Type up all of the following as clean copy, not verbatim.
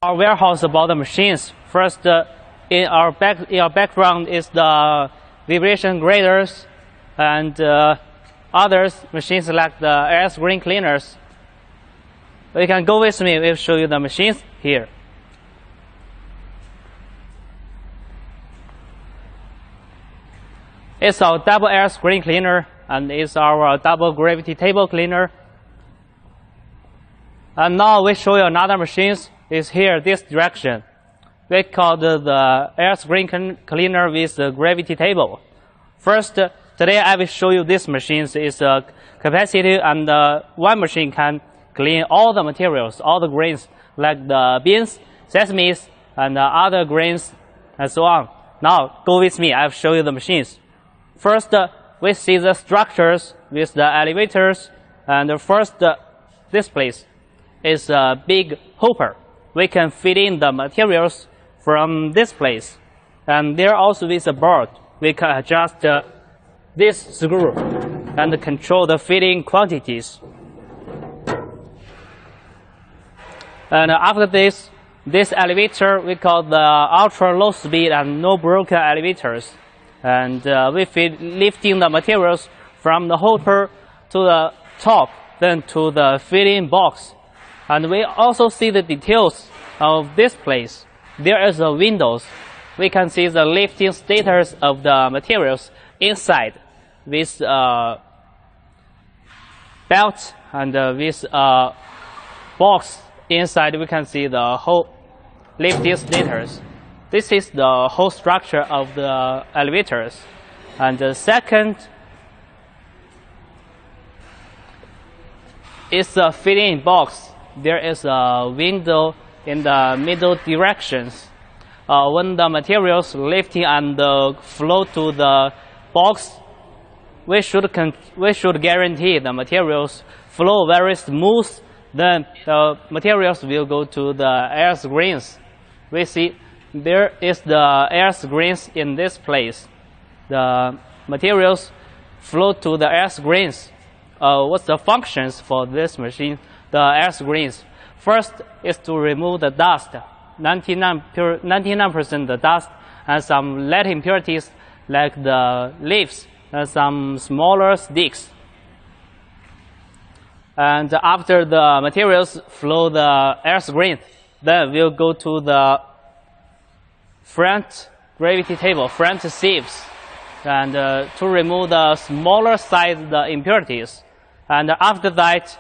Our warehouse about the machines. First, in our background is the vibration graders and others machines like the air screen cleaners. You can go with me. We'll show you the machines here. It's our double air screen cleaner and it's our double gravity table cleaner. And now we show you another machines. Is here this direction. We call the air screen cleaner with the gravity table. First, today I will show you this machine is a capacity, and one machine can clean all the materials, all the grains like the beans, sesames, and other grains, and so on. Now go with me. I'll show you the machines. First, we see the structures with the elevators, and first this place is a big hopper. We can fit in the materials from this place. And there also is a board. We can adjust this screw and control the fitting quantities. And after this elevator we call the ultra low speed and no broken elevators. And we lifting the materials from the hopper to the top, then to the fitting box. And we also see the details of this place. There is a windows. We can see the lifting status of the materials inside with belt and with box inside. We can see the whole lifting status. This is the whole structure of the elevators. And the second is the fitting box. There is a window in the middle directions. When the materials lifting and flow to the box, we should guarantee the materials flow very smooth. Then the materials will go to the air screens. We see there is the air screens in this place. The materials flow to the air screens. What's the functions for this machine? The air screens. First is to remove the dust, 99% the dust, and some lead impurities like the leaves and some smaller sticks. And after the materials flow the air screen, then we'll go to the front gravity table, front sieves, and to remove the smaller size the impurities. And after that,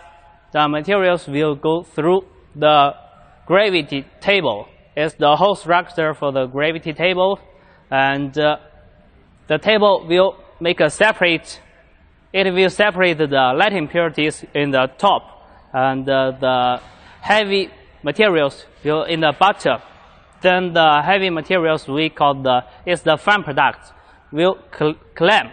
the materials will go through the gravity table. It's the whole structure for the gravity table, and the table will make a separate. It will separate the light impurities in the top, and the heavy materials will in the bottom. Then the heavy materials we call the fine product will clamp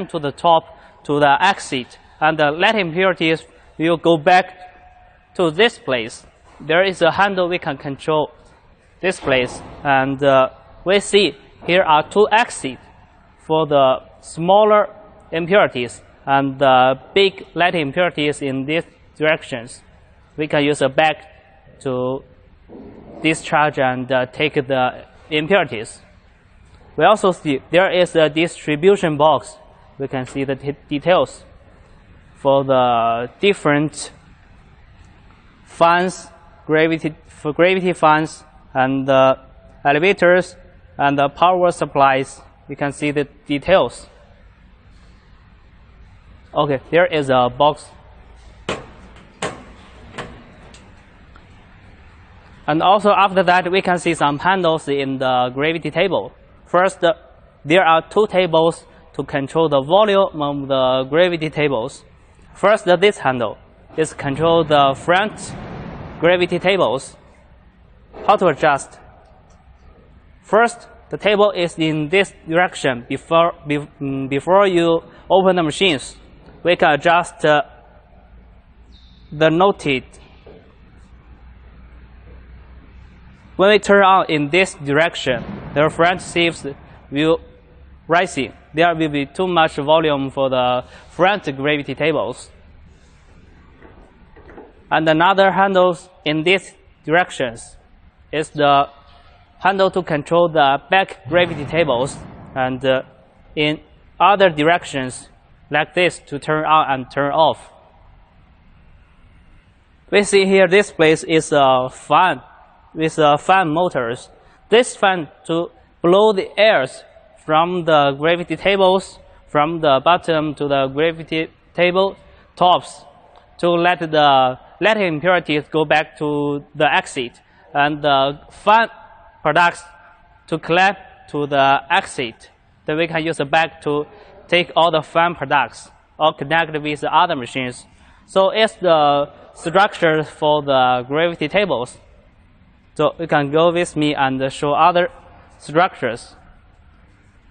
to the top to the exit, and the light impurities will go back to this place. There is a handle we can control this place, and we see here are two exits for the smaller impurities and the big light impurities in these directions. We can use a bag to discharge and take the impurities. We also see there is a distribution box. We can see the details for the different fans, gravity fans, and the elevators and the power supplies. You can see the details. Okay, there is a box. And also after that, we can see some handles in the gravity table. First, there are two tables to control the volume of the gravity tables. First, this handle is control the front gravity tables. How to adjust? First, the table is in this direction. Before you open the machines, we can adjust the noted. When we turn on in this direction, the front sieves will rising. There will be too much volume for the front gravity tables. And another handles in these directions. is the handle to control the back gravity tables, and in other directions like this to turn on and turn off. We see here this place is a fan with fan motors. This fan to blow the airs from the gravity tables from the bottom to the gravity table tops to let the lead impurities go back to the exit, and the fan products to collect to the exit. Then we can use the back to take all the fan products or connect with the other machines. So it's the structure for the gravity tables. So you can go with me and show other structures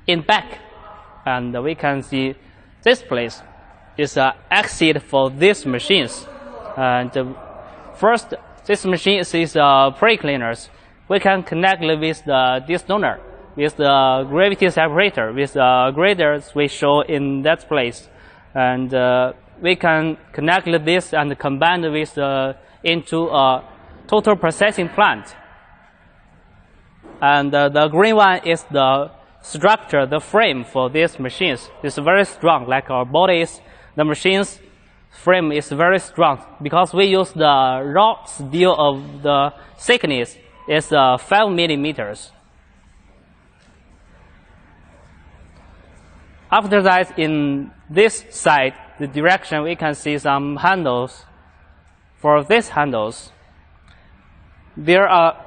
in back, and we can see this place is an exit for these machines. And first, this machine is pre-cleaners. We can connect with the destoner, with the gravity separator, with the graders we show in that place, and we can connect this and combine with into a total processing plant. And the green one is the structure, the frame for these machines. It's very strong, like our bodies. The machine's frame is very strong because we use the raw steel of the thickness is 5 millimeters. After that, in this side, the direction, we can see some handles. For these handles, there are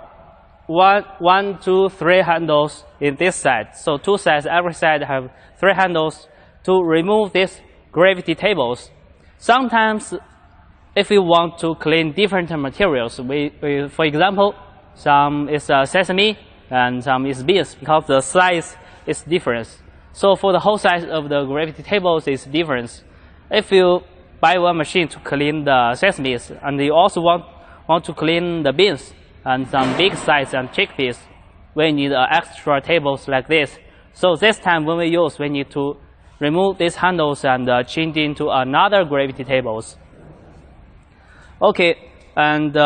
one, two, 3 handles in this side. So 2 sides, every side have 3 handles to remove these gravity tables. Sometimes, if we want to clean different materials, for example, some is sesame and some is beans because the size is different. So for the whole size of the gravity tables is different. If you buy one machine to clean the sesames and you also want to clean the beans and some big size and chickpeas, we need extra tables like this. So this time when we need to remove these handles and change into another gravity tables. Okay, and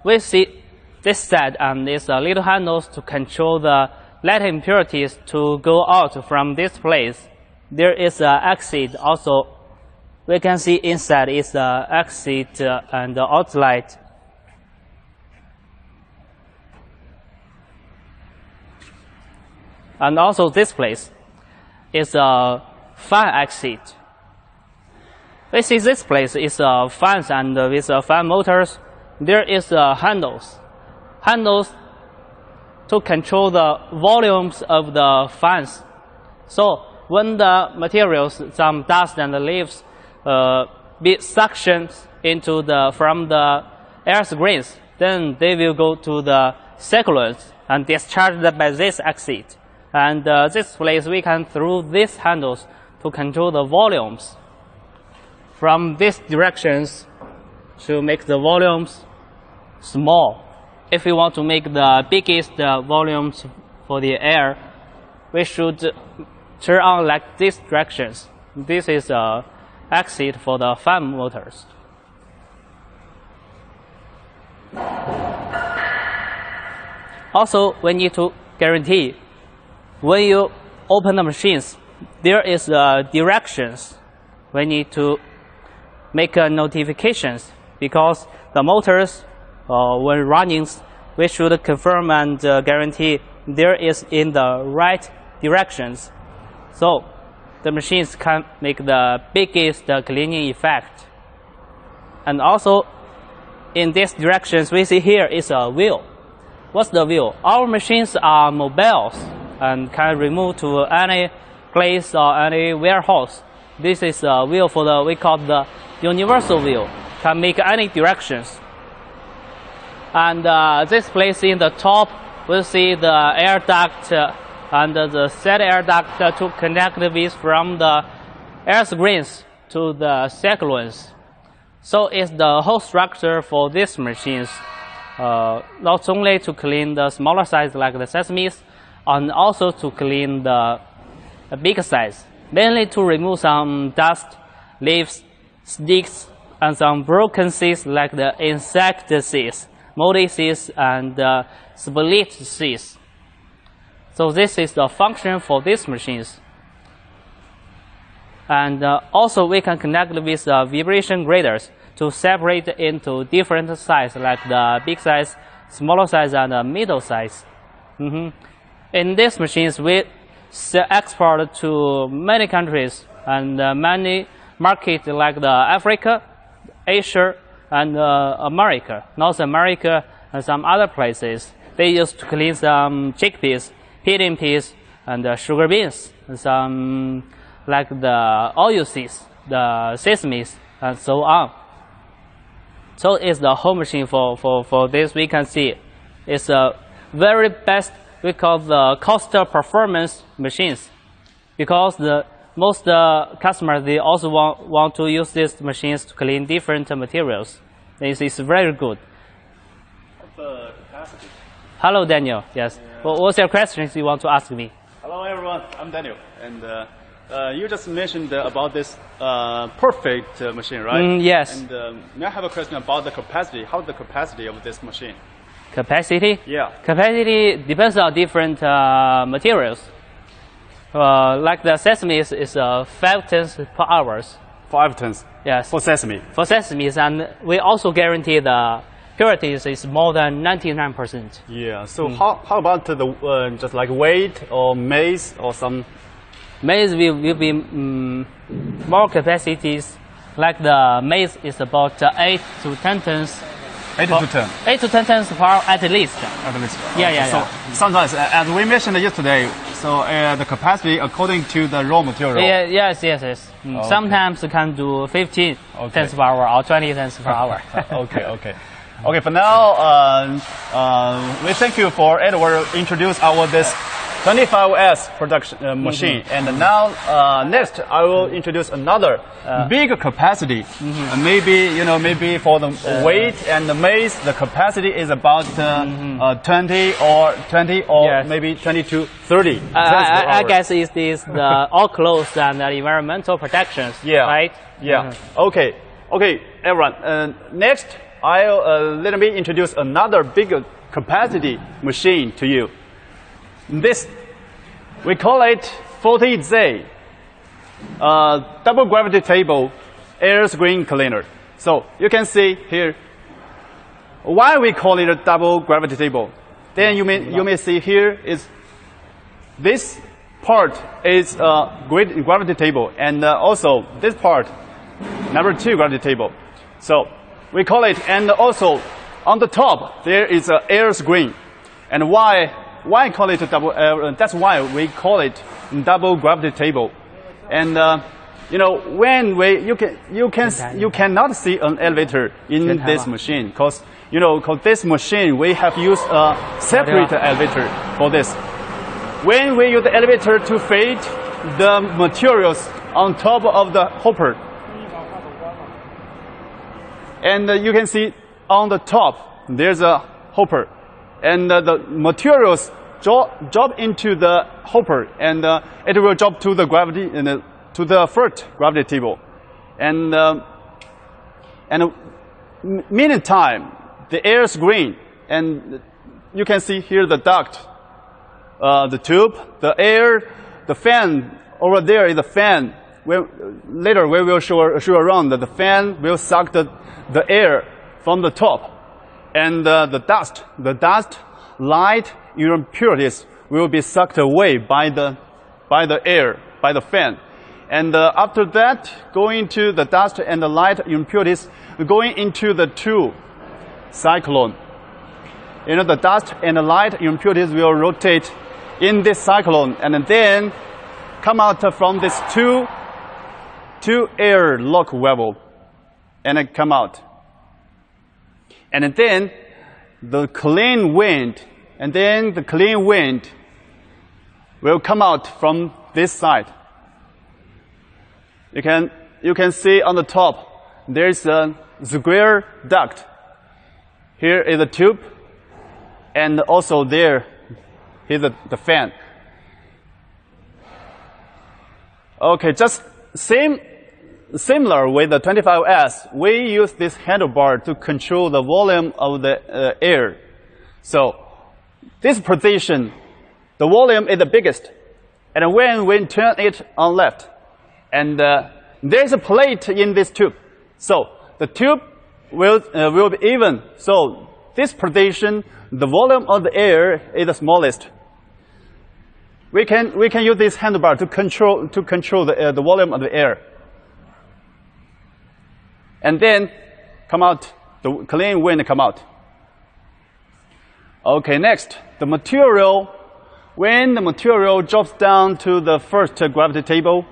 we see this side and these little handles to control the lead impurities to go out from this place. There is an exit also. We can see inside is the exit and the outlet. And also this place is a fan exit. We see this place is fans and with fan motors. There is handles to control the volumes of the fans. So when the materials, some dust and the leaves, be suctioned into from the air screens, then they will go to the cyclones and discharged by this exit. And this place we can through these handles to control the volumes from these directions to make the volumes small. If we want to make the biggest volumes for the air, we should turn on like these directions. This is an exit for the fan motors. Also, we need to guarantee when you open the machines, there is directions. We need to make notifications because the motors, when running, we should confirm and guarantee there is in the right directions. So the machines can make the biggest cleaning effect. And also in these directions we see here is a wheel. What's the wheel? Our machines are mobiles and can remove to any place or any warehouse. This is a wheel for we call the universal wheel. Can make any directions. And this place in the top, we'll see the air duct and the set air duct to connect with from the air screens to the cyclones. So it's the whole structure for these machines, not only to clean the smaller size like the sesames, and also to clean the big size, mainly to remove some dust, leaves, sticks, and some broken seeds like the insect seeds. multi-sys and split sys. So this is the function for these machines. And also we can connect with vibration graders to separate into different sizes, like the big size, smaller size, and middle size. In these machines, we export to many countries and many markets like the Africa, Asia, and America, North America, and some other places. They used to clean some chickpeas, hidden peas, and sugar beans, and some like the oilseeds, the sesames, and so on. So it's the whole machine for this. We can see it's a very best, we call the cost performance machines, because most customers, they also want to use these machines to clean different materials. This is very good. Capacity. Hello, Daniel. Yes. Yeah. Well, what's your questions you want to ask me? Hello, everyone. I'm Daniel, and you just mentioned about this perfect machine, right? Yes. And may I have a question about the capacity? How's the capacity of this machine? Capacity? Yeah. Capacity depends on different materials. Like the sesame is 5 tons per hour. 5 tons. Yes. For sesame. For sesames, and we also guarantee the purity is more than 99%. Yeah. So how about the just like weight or maize or some? Maize will be more capacities. Like the maize is about 8 to 10 tons. 8 to 10. 8 to 10 tons per hour at least. At least. Yeah. So sometimes, as we mentioned yesterday, so the capacity according to the raw material. Yes. Okay. Sometimes it can do 15 tons per hour or 20 tons per hour. Okay. For now, we thank you for Edward introduce this 25S production machine, and now next I will introduce another bigger capacity. Maybe for the weight and the maize, the capacity is about 20 or yes, maybe 20 to 30. I guess it is the all clothes and the environmental protections. Yeah. Right. Yeah. Okay, everyone. Next, let me introduce another bigger capacity machine to you. This, we call it 40Z, double gravity table air screen cleaner. So you can see here why we call it a double gravity table. Then you may see here is this part is a gravity table, and also this part number 2 gravity table. So we call it, and also on the top there is an air screen. And why call it a double? That's why we call it double gravity table. And when you cannot see an elevator in this machine, because this machine we have used a separate elevator for this. When we use the elevator to feed the materials on top of the hopper, and you can see on the top there's a hopper, and the materials drop into the hopper, and it will drop to the gravity to the first gravity table, and meantime the air is green, and you can see here the duct, the tube, the air, the fan over there is the fan. Later we will show around that the fan will suck the air from the top, and the dust, light, impurities will be sucked away by the air, by the fan. And after that, going to the dust and the light impurities going into the 2 cyclone. The dust and the light impurities will rotate in this cyclone, and then come out from this two air lock valve, and it come out. And then the clean wind, will come out from this side. You can see on the top there's a square duct. Here is a tube, and also there is the fan. Okay, just same similar with the 25S, we use this handlebar to control the volume of the air. So this position, the volume is the biggest. And when we turn it on left, and there's a plate in this tube. So the tube will be even. So this position, the volume of the air is the smallest. We can use this handlebar to control the volume of the air. And then come out, the clean wind come out. Okay, next, the material. When the material drops down to the first gravity table,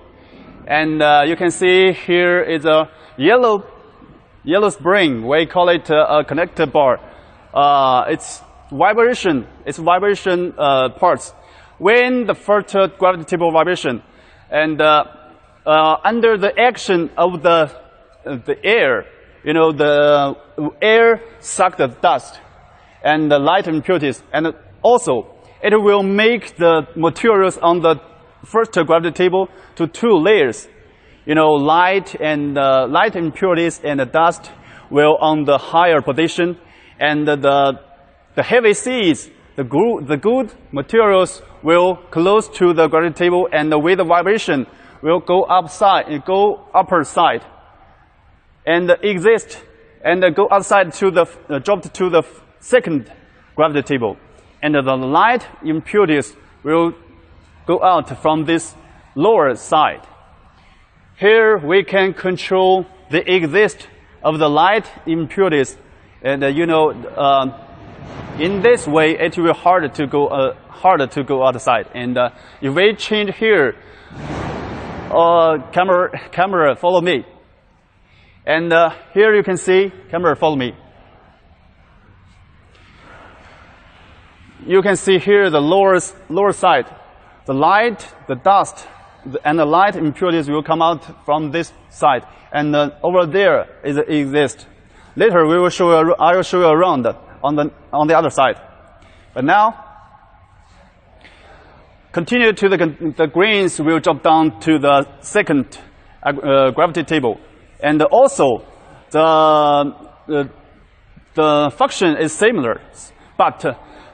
and you can see here is a yellow spring. We call it a connector bar. It's vibration parts. When the first gravity table vibration, and under the action of the air, you know, the air suck the dust and the light impurities, and also it will make the materials on the first gravity table to two layers. You know, light impurities and the dust will on the higher position, and the heavy seeds, the good materials will close to the gravity table, and with the vibration will go upper side, and exist and go outside to the dropped to the second gravity table, and the light impurities will go out from this lower side. Here we can control the exist of the light impurities, and you know, in this way it will harder to go outside. And if we change here, camera follow me, and here you can see, camera follow me. You can see here the lower side, the light, the dust, and the light impurities will come out from this side, and over there is exist. Later we will show you, I will show you around on the other side. But now, continue to the greens will drop down to the second gravity table, and also the function is similar, but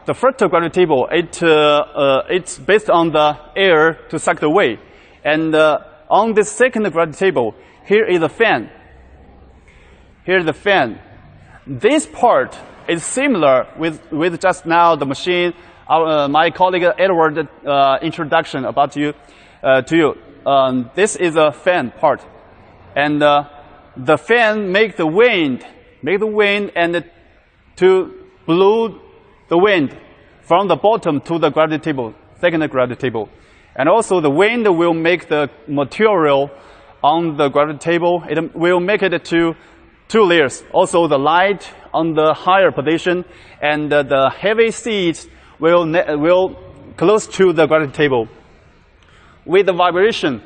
the first gravity table, it's based on the air to suck the away. And on this second gravity table, here is a fan. Here's the fan. This part is similar with just now the machine. My colleague Edward introduction about to you. This is a fan part, and the fan make the wind and to blow the wind from the bottom to the gravity table, second gravity table. And also the wind will make the material on the gravity table, it will make it to two layers. Also the light on the higher position, and the heavy seeds will close to the gravity table. With the vibration,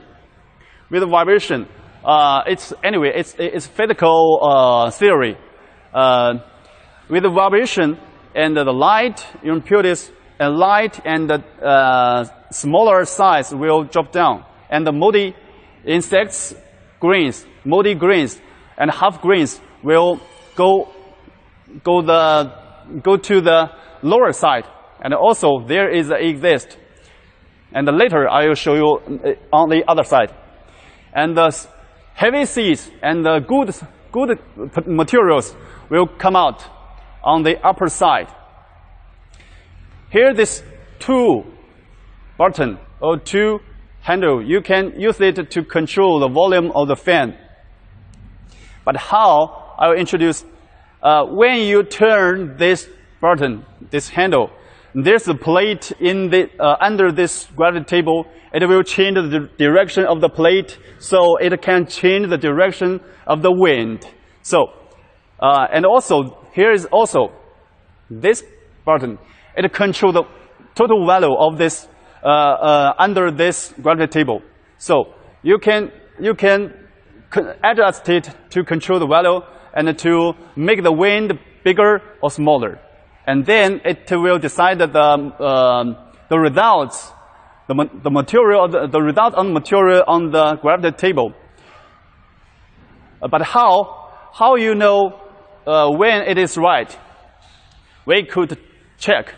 it's physical theory. With the vibration, and the light impurities and light and the smaller size will drop down, and the moldy insects greens, moldy greens and half greens will go to the lower side, and also there is a exist, and later I will show you on the other side. And the heavy seeds and the good materials will come out on the upper side. Here this two button or two handle, you can use it to control the volume of the fan. But how? I will introduce, when you turn this button, this handle, there's a plate in the under this gravity table. It will change the direction of the plate, so it can change the direction of the wind. So, and also here is also this button. It controls the total value of this under this gravity table. So you can adjust it to control the value and to make the wind bigger or smaller. And then it will decide that the results, the result on the material on the gravity table. But how you know when it is right? We could check.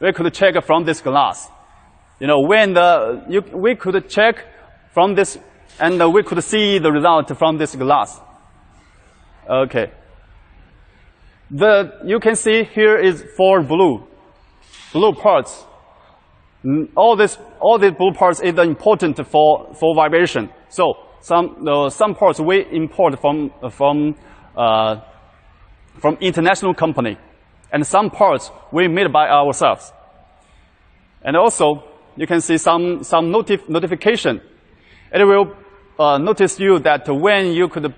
We could check from this glass. You know, when we could check from this, and we could see the result from this glass. Okay. You can see here is 4 blue parts. All these blue parts is important for vibration. So some parts we import from international company, and some parts we made by ourselves. And also you can see some notification. It will notice you that when you could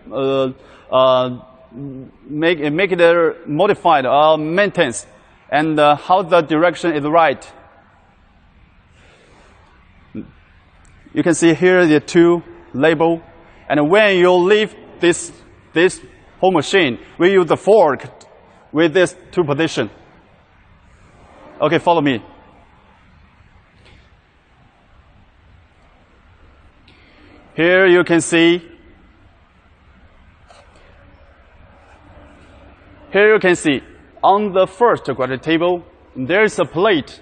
make it modified or maintenance, and how the direction is right. You can see here the 2 label, and when you leave this whole machine, we use the fork with this 2 position. Okay, follow me. Here you can see. Here you can see on the first gravity table there is a plate.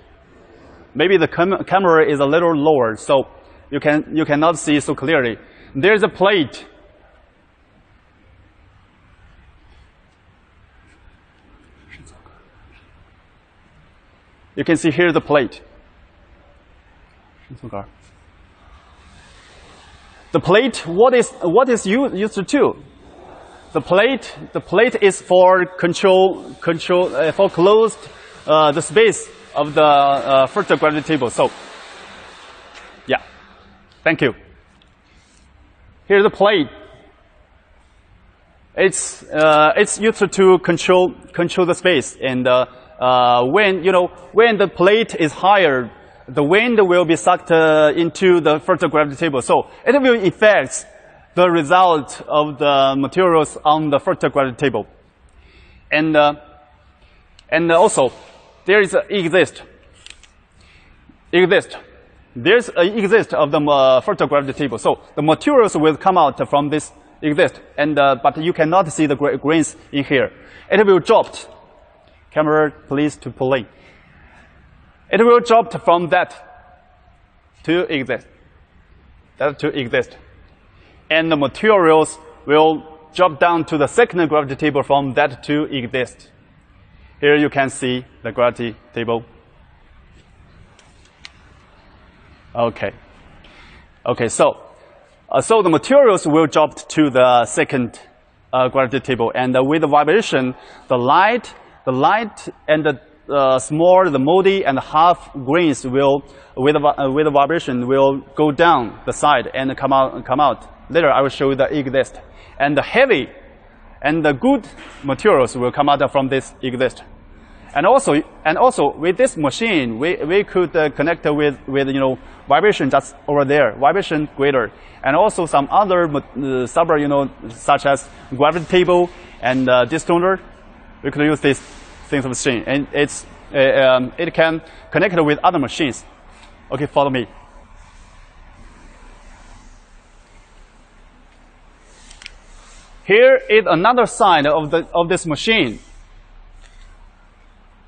Maybe the camera is a little lower, so you cannot see so clearly. There's a plate. You can see here the plate. The plate, what is used to? The plate is for control for closed the space of the first gravity table. So, yeah, thank you. Here's the plate. It's used to control the space, and when the plate is higher, the wind will be sucked into the first gravity table. So it will affect the result of the materials on the first gravity table. And also there is exist. There's an exist of the first gravity table. So the materials will come out from this exist, and but you cannot see the grains in here. It will drop. Camera, please, to pull in. It will drop from that to exist. And the materials will drop down to the second gravity table from that to exist. Here you can see the gravity table. Okay. So the materials will drop to the second gravity table, and with the vibration, the light and the small, the moldy, and half grains will, with the vibration, will go down the side and come out. Later, I will show you the exist. And the heavy and the good materials will come out from this exist. And also with this machine, we could connect with vibration just over there, vibration greater, and also some other such as gravity table and distoner. We could use this things of machine, and it can connect with other machines. Okay, follow me. Here is another side of this machine.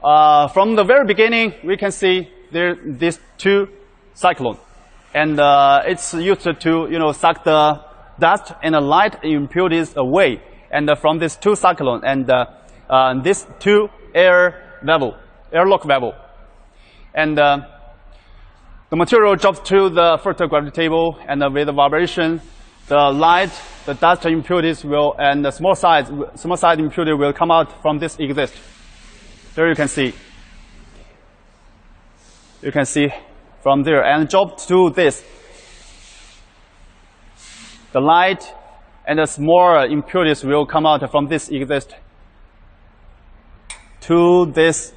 From the very beginning, we can see there these 2 cyclones, and it's used to suck the dust and the light impurities away. And from these 2 cyclones and these 2 airlock valve, and the material drops to the first gravity table, and with the vibration, the light, the dust impurities will, and the small size impurity will come out from this exist. There you can see. You can see from there, and drop to this. The light and the small impurities will come out from this exist to this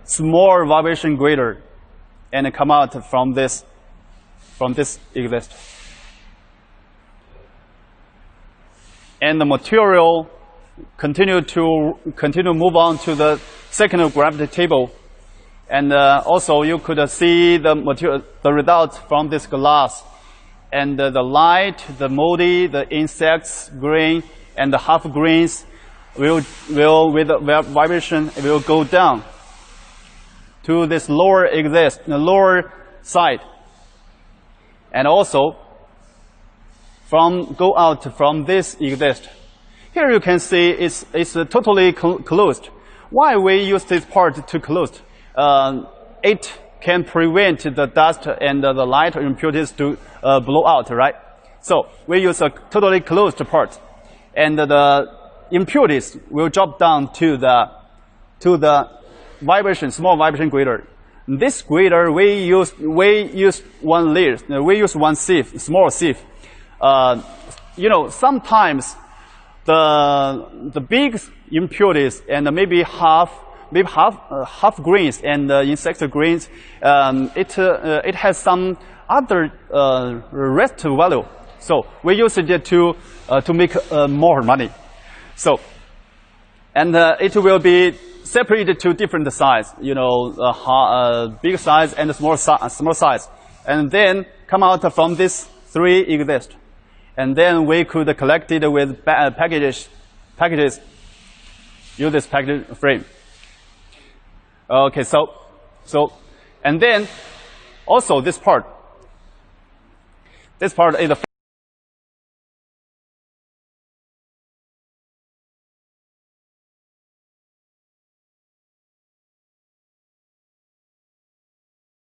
small vibration greater, and come out from this exist. And the material continue move on to the second gravity table, and also you could see the result from this glass, and the light, the moldy, the insects, grain, and the half grains will with the vibration, it will go down to this lower the lower side, and also go out from this exist. Here you can see it's totally closed. Why we use this part to close? It can prevent the dust and the light impurities to blow out, right? So we use a totally closed part, and the impurities will drop down to the vibration, small vibration grater. This grater we use one layer, we use one sieve, small sieve. You know, sometimes the big impurities and maybe half grains and insect grains, it has some other rest value. So we use it to make more money. So, and it will be separated to different size, you know, big size and small size, and then come out from this 3 exist, and then we could collect it with packages. Use this package frame. Okay, so, and then also this part is the